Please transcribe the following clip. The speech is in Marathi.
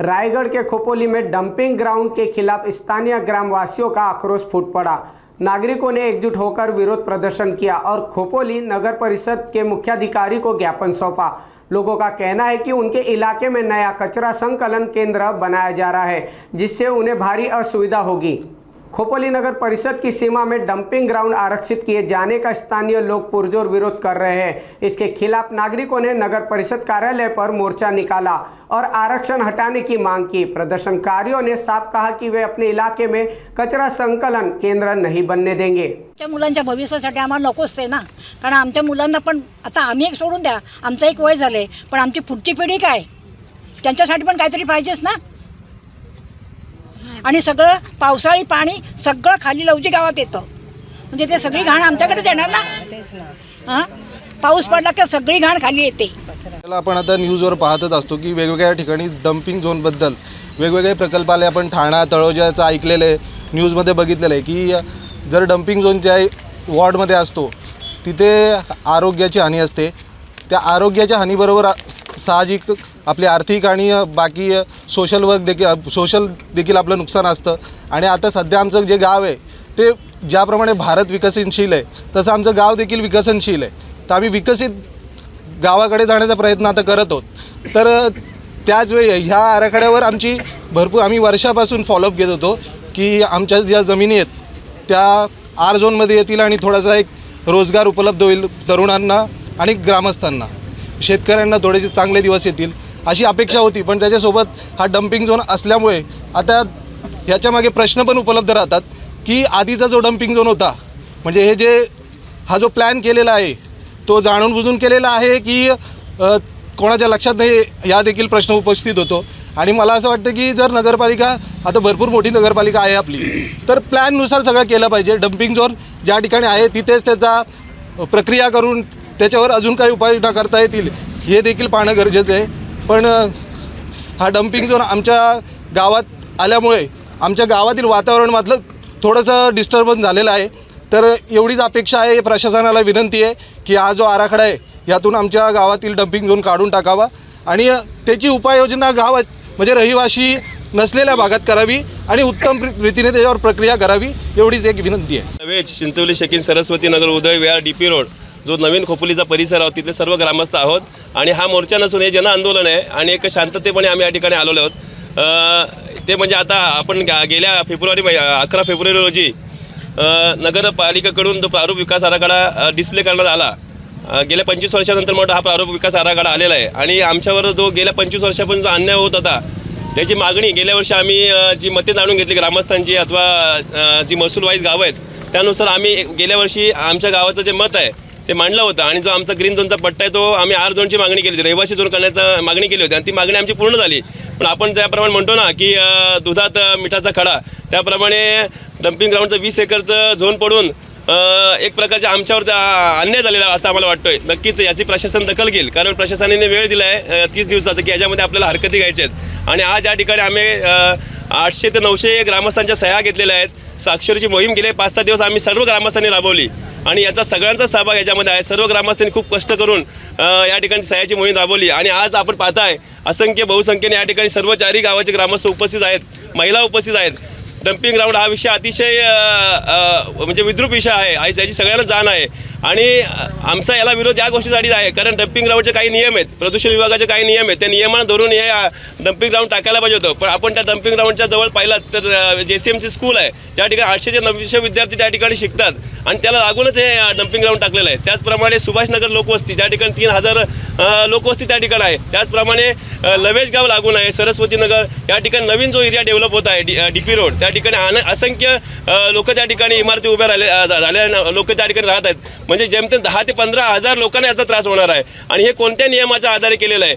रायगढ़ के खोपोली में डंपिंग ग्राउंड के खिलाफ स्थानीय ग्रामवासियों का आक्रोश फूट पड़ा। नागरिकों ने एकजुट होकर विरोध प्रदर्शन किया और खोपोली नगर परिषद के मुख्याधिकारी को ज्ञापन सौंपा। लोगों का कहना है कि उनके इलाके में नया कचरा संकलन केंद्र बनाया जा रहा है, जिससे उन्हें भारी असुविधा होगी। खोपोली नगर परिषद की सीमा में डंपिंग ग्राउंड आरक्षित किए जाने का स्थानीय लोग पुरजोर विरोध कर रहे हैं। इसके खिलाफ नागरिकों ने नगर परिषद कार्यालय पर मोर्चा निकाला और आरक्षण हटाने की मांग की। प्रदर्शनकारियों ने साफ कहा कि वे अपने इलाके में कचरा संकलन केंद्र नहीं बनने देंगे। आमच्या मुलांच्या भविष्यासाठी आम्हाला नकोच आहे ना, कारण आमच्या मुलांना पण आता आम्ही एक सोडून द्या, आमचं एक वय झाले, पण आमची पुढची पिढी काय, त्यांच्यासाठी पण काहीतरी पाहिजेच ना। आणि सगळं पावसाळी पाणी सगळं खाली लवजी गावात येतं, म्हणजे ते सगळी घाण आमच्याकडेच येणार ना। तेच ना, हां, पाऊस पडला की सगळी घाण खाली येते। आपण आता न्यूजवर पाहतच असतो की वेगवेगळ्या ठिकाणी डंपिंग झोनबद्दल वेगवेगळे प्रकल्प आले। आपण ठाणा तळोजाचं ऐकलेलं आहे, न्यूजमध्ये बघितलेलं आहे की जर डंपिंग झोन ज्या वॉर्डमध्ये असतो तिथे आरोग्याची हानी असते। त्या आरोग्याच्या हानीबरोबर साहजिक आपली आर्थिक आणि बाकी सोशल देखील आपलं नुकसान असतं। आणि आता सध्या आमचं जे गाव आहे ते ज्याप्रमाणे भारत विकसनशील आहे तसं आमचं गाव देखील विकसनशील आहे। तर आम्ही विकसित गावाकडे जाण्याचा प्रयत्न आता करत आहोत। तर त्याच वेळी ह्या आराखड्यावर आम्ही वर्षापासून फॉलोअप घेत होतो की आमच्या ज्या जमिनी आहेत त्या आर झोनमध्ये येतील आणि थोडासा एक रोजगार उपलब्ध होईल तरुणांना आणि ग्रामस्थांना, शेतकऱ्यांना थोडेसे चांगले दिवस येतील अशी अपेक्षा होती। पण त्याच्यासोबत हा डंपिंग झोन असल्यामुळे आता ह्याच्यामागे प्रश्न पण उपलब्ध राहतात की आधीचा जो डंपिंग झोन होता, म्हणजे हा जो प्लॅन केलेला आहे तो जाणून बुजून केलेला आहे की कोणाच्या लक्षात नाही, या देखील प्रश्न उपस्थित होतो। आणि मला असं वाटतं की जर नगरपालिका, आता भरपूर मोठी नगरपालिका आहे आपली, तर प्लॅननुसार सगळं केलं पाहिजे। डंपिंग झोन ज्या ठिकाणी आहे तिथेच त्याचा प्रक्रिया करून त्याच्यावर अजून काही उपाययोजना करता येतील हे देखील पाहणं गरजेचं आहे। पण हा डंपिंग झोन आमच्या गावात आल्यामुळे आमच्या गावातील वातावरण मात्र थोडंसं डिस्टर्बन्स झालेलं आहे। तर एवढीच अपेक्षा आहे, प्रशासनाला विनंती आहे की हा जो आराखडा आहे यातून आमच्या गावातील डंपिंग झोन काढून टाकावा आणि त्याची उपाययोजना गावात म्हणजे रहिवासी नसलेल्या भागात करावी आणि उत्तम रीतीने त्याच्यावर प्रक्रिया करावी, एवढीच एक विनंती आहे। नवे चिंचवली शकीन सरस्वती नगर उदय विहार DP रोड जो नवीन खोपोलीचा परिसर आहोत तिथले सर्व ग्रामस्थ आहोत आणि हा मोर्चा नसून हे जन आंदोलन आहे आणि एक शांततेपणे आम्ही या ठिकाणी आलेलो आहोत। ते म्हणजे आता आपण गेल्या 11 फेब्रुवारी रोजी नगरपालिकेकडून जो प्रारूप विकास आराखडा डिस्प्ले करण्यात आला, गेल्या 25 वर्षानंतर मोठा हा प्रारूप विकास आराखडा आलेला आहे आणि आमच्यावर जो गेल्या 25 वर्षापासून जो अन्याय होत होता त्याची मागणी गेल्या वर्षी आम्ही जी मते जाणून घेतली ग्रामस्थांची अथवा जी महसूल वाईज गावं आहेत त्यानुसार आम्ही गेल्या वर्षी आमच्या गावाचं जे मत आहे ते मांडलं होतं आणि जो आमचा ग्रीन झोनचा पट्टा आहे तो आम्ही आर झोनची मागणी केली होती, रहिवासी झोन करण्याचा मागणी केली होती आणि ती मागणी आमची पूर्ण झाली। पण आपण ज्याप्रमाणे म्हणतो ना की दुधात मिठाचा खडा, त्याप्रमाणे डंपिंग ग्राउंडचं 20 एकरचं झोन पडून एक प्रकारच्या आमच्यावर अन्याय झालेला असं आम्हाला वाटतोय। नक्कीच याची प्रशासन दखल घेईल, कारण प्रशासनाने वेळ दिला आहे 30 दिवसाचा की याच्यामध्ये आपल्याला हरकती घ्यायच्या आहेत। आणि आज या ठिकाणी आम्ही 800 ते 900 ग्रामस्थांच्या सह्या घेतलेल्या आहेत। साक्षरची मोहीम गेले 5-6 दिवस आम्ही सर्व ग्रामस्थांनी राबवली आणि याचा सगळ्यांचा सहभाग याच्यामध्ये आहे। सर्व ग्रामस्थांनी खूप कष्ट करून या ठिकाणी सह्याची मोहीम राबवली आणि आज आपण पाहताय असंख्य बहुसंख्येने या ठिकाणी सर्व 4 गावाचे ग्रामस्थ उपस्थित आहेत, महिला उपस्थित आहेत। डंपिंग ग्राउंड हा विषय अतिशय म्हणजे विद्रूप विषय आहे, याची सगळ्यांना जाण आहे आणि आमचा याला विरोध या गोष्टीसाठी आहे कारण डंपिंग ग्राउंडचे काही नियम आहेत, प्रदूषण विभागाचे काही नियम आहेत, त्या नियमांना धरून हे डंपिंग ग्राउंड टाकायला पाहिजे होतं। पण आपण त्या डंपिंग ग्राउंडच्या जवळ पाहिलं तर JCMची स्कूल आहे, ज्या ठिकाणी 800 ते 900 विद्यार्थी त्या ठिकाणी शिकतात आणि त्याला लागूनच हे डंपिंग ग्राउंड टाकलेलं आहे। त्याचप्रमाणे सुभाषनगर लोकवस्ती ज्या ठिकाणी 3000 लोकवस्ती त्या ठिकाणी आहे, त्याचप्रमाणे लवेज गाव लागून आहे, सरस्वती नगर या ठिकाणी नवीन जो एरिया डेव्हलप होत आहे DP रोड, त्या ठिकाणी असंख्य लोक त्या ठिकाणी इमारती उभ्या झाल्या लोक त्या ठिकाणी राहत आहेत, म्हणजे जेमतेम 10 ते 15 हजार लोकांना याचा त्रास होणार आहे। आणि हे कोणत्या नियमाच्या आधारे केलेलं आहे?